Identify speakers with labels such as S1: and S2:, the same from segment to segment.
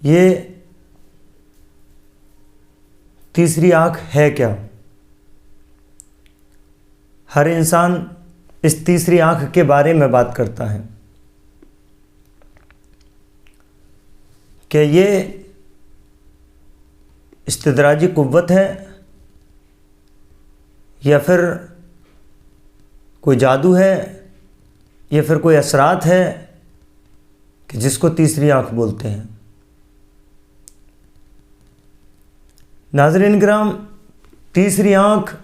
S1: یہ تیسری آنکھ ہے کیا؟ ہر انسان اس تیسری آنکھ کے بارے میں بات کرتا ہے کہ یہ استدراجی قوت ہے یا پھر کوئی جادو ہے یا پھر کوئی اثرات ہے کہ جس کو تیسری آنکھ بولتے ہیں۔ ناظرین کرام، تیسری آنکھ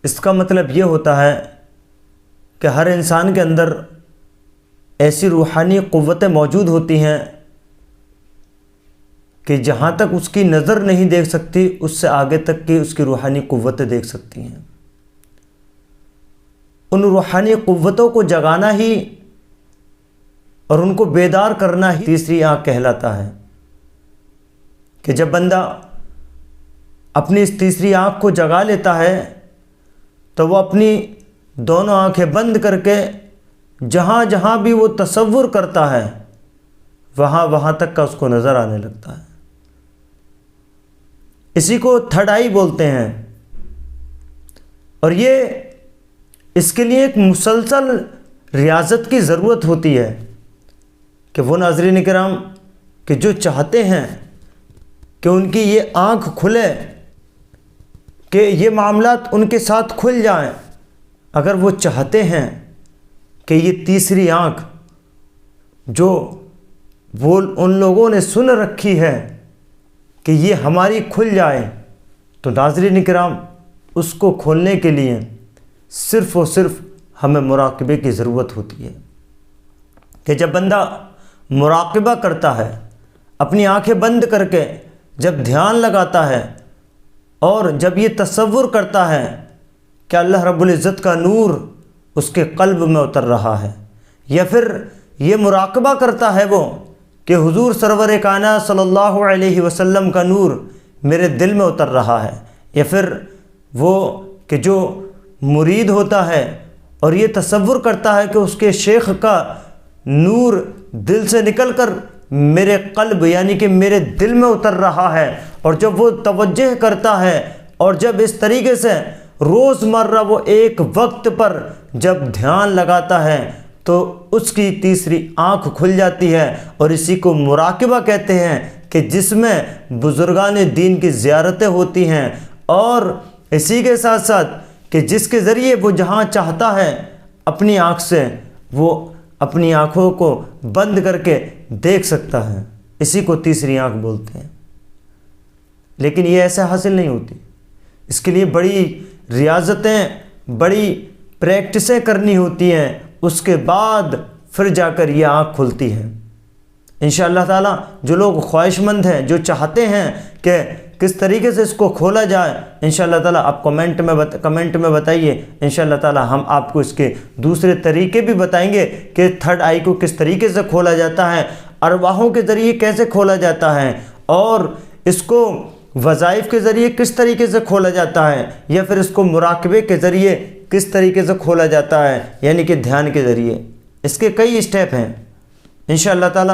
S1: اس کا مطلب یہ ہوتا ہے کہ ہر انسان کے اندر ایسی روحانی قوتیں موجود ہوتی ہیں کہ جہاں تک اس کی نظر نہیں دیکھ سکتی، اس سے آگے تک کی اس کی روحانی قوتیں دیکھ سکتی ہیں۔ ان روحانی قوتوں کو جگانا ہی اور ان کو بیدار کرنا ہی تیسری آنکھ کہلاتا ہے کہ جب بندہ اپنی اس تیسری آنکھ کو جگا لیتا ہے تو وہ اپنی دونوں آنکھیں بند کر کے جہاں جہاں بھی وہ تصور کرتا ہے وہاں تک کا اس کو نظر آنے لگتا ہے۔ اسی کو تھرڈ آئی بولتے ہیں، اور یہ اس کے لیے ایک مسلسل ریاضت کی ضرورت ہوتی ہے کہ وہ ناظرین کرام کہ جو چاہتے ہیں کہ ان کی یہ آنکھ کھلے، کہ یہ معاملات ان کے ساتھ کھل جائیں، اگر وہ چاہتے ہیں کہ یہ تیسری آنکھ جو وہ ان لوگوں نے سن رکھی ہے کہ یہ ہماری کھل جائے، تو ناظرین کرام اس کو کھولنے کے لیے صرف اور صرف ہمیں مراقبے کی ضرورت ہوتی ہے کہ جب بندہ مراقبہ کرتا ہے، اپنی آنکھیں بند کر کے جب دھیان لگاتا ہے اور جب یہ تصور کرتا ہے کہ اللہ رب العزت کا نور اس کے قلب میں اتر رہا ہے، یا پھر یہ مراقبہ کرتا ہے وہ کہ حضور سرور کائنات صلی اللہ علیہ وسلم کا نور میرے دل میں اتر رہا ہے، یا پھر وہ کہ جو مرید ہوتا ہے اور یہ تصور کرتا ہے کہ اس کے شیخ کا نور دل سے نکل کر میرے قلب یعنی کہ میرے دل میں اتر رہا ہے، اور جب وہ توجہ کرتا ہے اور جب اس طریقے سے روزمرہ وہ ایک وقت پر جب دھیان لگاتا ہے تو اس کی تیسری آنکھ کھل جاتی ہے، اور اسی کو مراقبہ کہتے ہیں کہ جس میں بزرگان دین کی زیارتیں ہوتی ہیں، اور اسی کے ساتھ ساتھ کہ جس کے ذریعے وہ جہاں چاہتا ہے اپنی آنکھ سے وہ اپنی آنکھوں کو بند کر کے دیکھ سکتا ہے، اسی کو تیسری آنکھ بولتے ہیں۔ لیکن یہ ایسے حاصل نہیں ہوتی، اس کے لیے بڑی ریاضتیں، بڑی پریکٹسیں کرنی ہوتی ہیں، اس کے بعد پھر جا کر یہ آنکھ کھلتی ہے۔ انشاءاللہ تعالی جو لوگ خواہش مند ہیں، جو چاہتے ہیں کہ کس طریقے سے اس کو کھولا جائے، انشاءاللہ تعالی آپ کمنٹ میں بتائیے، انشاءاللہ تعالی ہم آپ کو اس کے دوسرے طریقے بھی بتائیں گے کہ تھرڈ آئی کو کس طریقے سے کھولا جاتا ہے، ارواحوں کے ذریعے کیسے کھولا جاتا ہے، اور اس کو وظائف کے ذریعے کس طریقے سے کھولا جاتا ہے، یا پھر اس کو مراقبے کے ذریعے کس طریقے سے کھولا جاتا ہے یعنی کہ دھیان کے ذریعے۔ اس کے کئی اسٹیپ ہیں، انشاءاللہ تعالی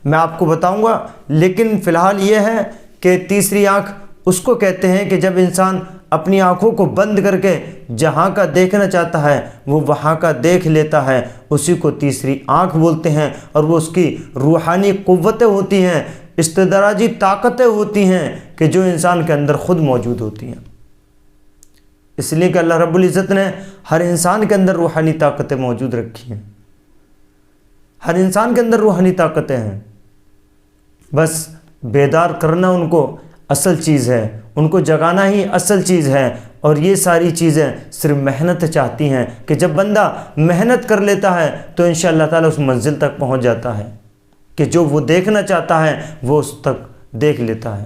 S1: میں آپ کو بتاؤں گا، لیکن فی الحال یہ ہے کہ تیسری آنکھ اس کو کہتے ہیں کہ جب انسان اپنی آنکھوں کو بند کر کے جہاں کا دیکھنا چاہتا ہے وہ وہاں کا دیکھ لیتا ہے، اسی کو تیسری آنکھ بولتے ہیں، اور وہ اس کی روحانی قوتیں ہوتی ہیں، استدراجی طاقتیں ہوتی ہیں کہ جو انسان کے اندر خود موجود ہوتی ہیں۔ اس لیے کہ اللہ رب العزت نے ہر انسان کے اندر روحانی طاقتیں موجود رکھی ہیں، ہر انسان کے اندر روحانی طاقتیں ہیں، بس بیدار کرنا ان کو اصل چیز ہے، ان کو جگانا ہی اصل چیز ہے، اور یہ ساری چیزیں صرف محنت چاہتی ہیں کہ جب بندہ محنت کر لیتا ہے تو انشاءاللہ تعالی اس منزل تک پہنچ جاتا ہے کہ جو وہ دیکھنا چاہتا ہے وہ اس تک دیکھ لیتا ہے۔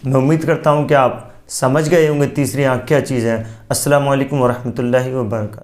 S1: میں امید کرتا ہوں کہ آپ سمجھ گئے ہوں گے تیسری آنکھ کیا چیز ہے۔ السلام علیکم ورحمۃ اللہ وبرکاتہ۔